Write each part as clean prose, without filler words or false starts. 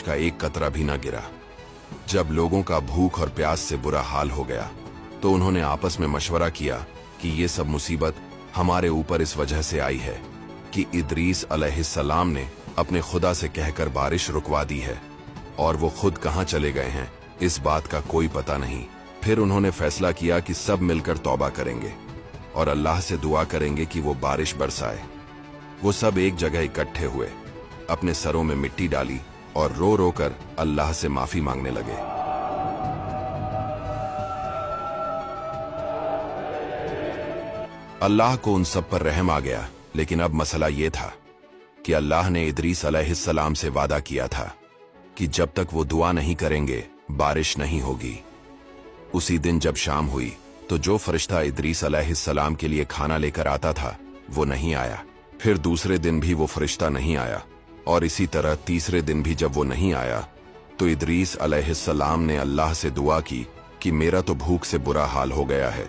का एक कतरा भी न गिरा। जब लोगों का भूख और प्यास से बुरा हाल हो गया तो उन्होंने आपस में मशवरा किया कि ये सब मुसीबत हमारे ऊपर इस वजह से आई है कि इदरीस अलैहिस्सलाम ने अपने खुदा से कहकर बारिश रुकवा दी है और वो खुद कहाँ चले गए हैं इस बात का कोई पता नहीं। फिर उन्होंने फैसला किया कि सब मिलकर तौबा करेंगे और अल्लाह से दुआ करेंगे कि वो बारिश बरसाए। वो सब एक जगह इकट्ठे हुए, अपने सरों में मिट्टी डाली और रो रो कर अल्लाह से माफी मांगने लगे। अल्लाह को उन सब पर रहम आ गया, लेकिन अब मसला ये था कि अल्लाह ने इदरीस अलैहिस्सलाम से वादा किया था कि जब तक वो दुआ नहीं करेंगे बारिश नहीं होगी। उसी दिन जब शाम हुई तो जो फरिश्ता इदरीस अलैहिस्सलाम के लिए खाना लेकर आता था वो नहीं आया। फिर दूसरे दिन भी वो फरिश्ता नहीं आया और इसी तरह तीसरे दिन भी जब वो नहीं आया तो इदरीस अलैहिस्सलाम ने अल्लाह से दुआ की कि मेरा तो भूख से बुरा हाल हो गया है।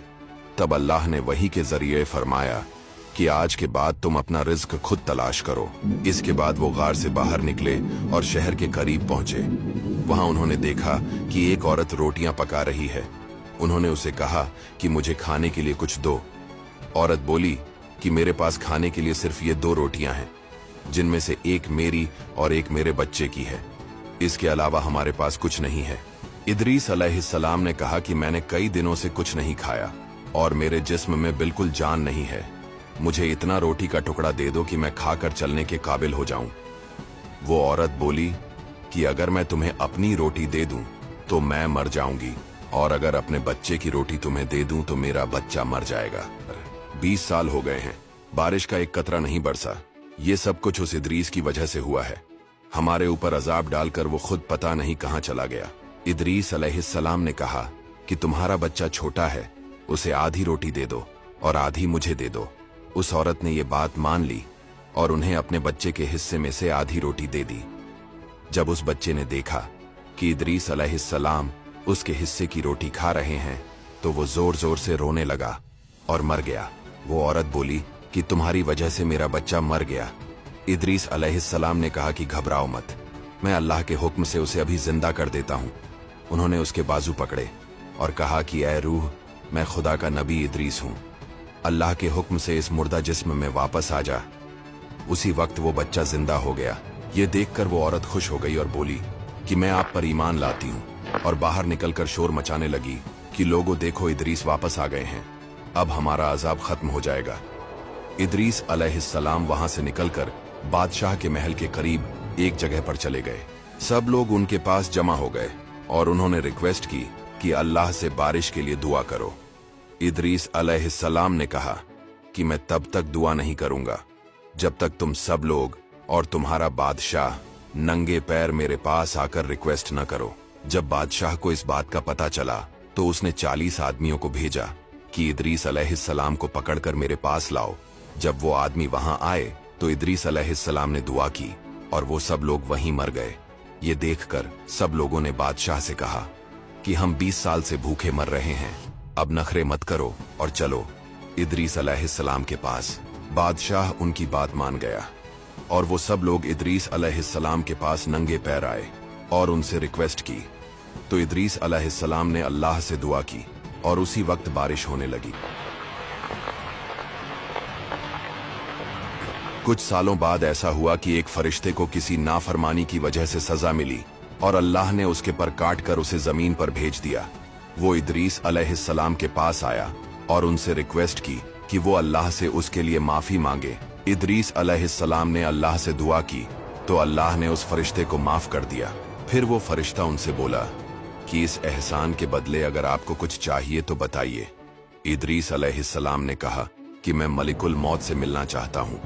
तब अल्लाह ने वही के जरिए फरमाया कि आज के बाद तुम अपना रिज्क खुद तलाश करो। इसके बाद वो गार से बाहर निकले और शहर के करीब पहुंचे। वहां उन्होंने देखा कि एक औरत रोटियां पका रही है। उन्होंने उसे कहा कि मुझे खाने के लिए कुछ दो। औरत बोली कि मेरे पास खाने के लिए सिर्फ ये 2 रोटियां हैं, जिनमें से एक मेरी और एक मेरे बच्चे की है। इसके अलावा हमारे पास कुछ नहीं है। इदरीस अलैहिस्सलाम ने कहा कि मैंने कई दिनों से कुछ नहीं खाया और मेरे जिस्म में बिल्कुल जान नहीं है। मुझे इतना रोटी का टुकड़ा दे दो कि मैं खाकर चलने के काबिल हो जाऊं। वो औरत बोली कि अगर मैं तुम्हें अपनी रोटी दे दूं तो मैं मर जाऊंगी, और अगर अपने बच्चे की रोटी तुम्हें दे दूं तो मेरा बच्चा मर जाएगा। 20 साल हो गए हैं, बारिश का एक कतरा नहीं बरसा। ये सब कुछ उस इदरीस की वजह से हुआ है। हमारे ऊपर अजाब डालकर वो खुद पता नहीं कहां चला गया। इदरीस अलैहिस्सलाम ने कहा कि तुम्हारा बच्चा छोटा है, उसे आधी रोटी दे दो और आधी मुझे दे दो। उस औरत ने ये बात मान ली और उन्हें अपने बच्चे के हिस्से में से आधी रोटी दे दी। जब उस बच्चे ने देखा कि इदरीस अलैहिस्सलाम उसके हिस्से की रोटी खा रहे हैं तो वो जोर जोर से रोने लगा और मर गया। वो औरत बोली कि तुम्हारी वजह से मेरा बच्चा मर गया। इदरीस अलैहिस्सलाम ने कहा कि घबराओ मत, मैं अल्लाह के हुक्म से उसे अभी जिंदा कर देता हूं। उन्होंने उसके बाजू पकड़े और कहा कि ऐ रूह, मैं खुदा का नबी इदरीस हूं, अल्लाह के हुक्म से इस मुर्दा जिस्म में वापस आ जा। उसी वक्त वो बच्चा जिंदा हो गया। ये देखकर वो औरत खुश हो गई और बोली कि मैं आप पर ईमान लाती हूँ, और बाहर निकलकर शोर मचाने लगी कि लोगों देखो, इदरीस वापस आ गए हैं, अब हमारा अजाब खत्म हो जाएगा। इदरीस अलैहिस्सलाम वहां से निकलकर बादशाह के महल के करीब एक जगह पर चले गए। सब लोग उनके पास जमा हो गए और उन्होंने रिक्वेस्ट की कि अल्लाह से बारिश के लिए दुआ करो। इदरीस अलैहिस्सलाम ने कहा कि मैं तब तक दुआ नहीं करूंगा जब तक तुम सब लोग और तुम्हारा बादशाह नंगे पैर मेरे पास आकर रिक्वेस्ट न करो। जब बादशाह को इस बात का पता चला तो उसने 40 आदमियों को भेजा कि इदरीस अलैहिस्सलाम को पकड़कर मेरे पास लाओ। जब वो आदमी वहां आए तो इदरीस अलैहिस्सलाम ने दुआ की और वो सब लोग वहीं मर गए। ये देखकर सब लोगों ने बादशाह से कहा कि हम 20 साल से भूखे मर रहे हैं, अब नखरे मत करो और चलो इदरीस अलैहिस्सलाम के पास। बादशाह उनकी बात मान गया और वो सब लोग इदरीस अलैहिस्सलाम के पास नंगे पैर आए और उनसे रिक्वेस्ट की। तो इदरीस अलैहिस्सलाम ने अल्लाह से दुआ की और उसी वक्त बारिश होने लगी। कुछ सालों बाद ऐसा हुआ कि एक फरिश्ते को किसी नाफरमानी की वजह से सजा मिली और अल्लाह ने उसके पर काट कर उसे जमीन पर भेज दिया। वो इदरीस अलैहिस्सलाम के पास आया और उनसे रिक्वेस्ट की कि वो अल्लाह से उसके लिए माफी मांगे। इदरीस अलैहिस्सलाम ने अल्लाह से दुआ की तो अल्लाह ने उस फरिश्ते को माफ कर दिया। फिर वो फरिश्ता उनसे बोला कि इस एहसान के बदले अगर आपको कुछ चाहिए तो बताइए। इदरीस अलैहिस्सलाम ने कहा कि मैं मलिकुल मौत से मिलना चाहता हूं।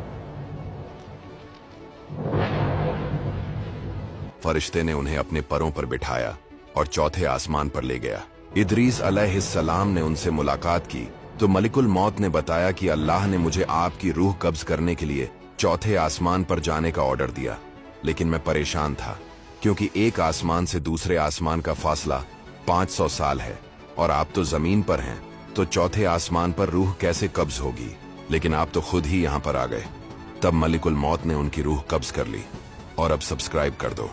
फरिश्ते ने उन्हें अपने परों पर बिठाया और चौथे आसमान पर ले गया। इदरीस अलैहिस्सलाम ने उनसे मुलाकात की तो मलिकुल मौत ने बताया कि अल्लाह ने मुझे आपकी रूह कब्ज करने के लिए चौथे आसमान पर जाने का ऑर्डर दिया, लेकिन मैं परेशान था क्योंकि एक आसमान से दूसरे आसमान का फासला 500 साल है और आप तो जमीन पर हैं, तो चौथे आसमान पर रूह कैसे कब्ज होगी। लेकिन आप तो खुद ही यहाँ पर आ गए। तब मलिकुल मौत ने उनकी रूह कब्ज कर ली। और अब सब्सक्राइब कर दो।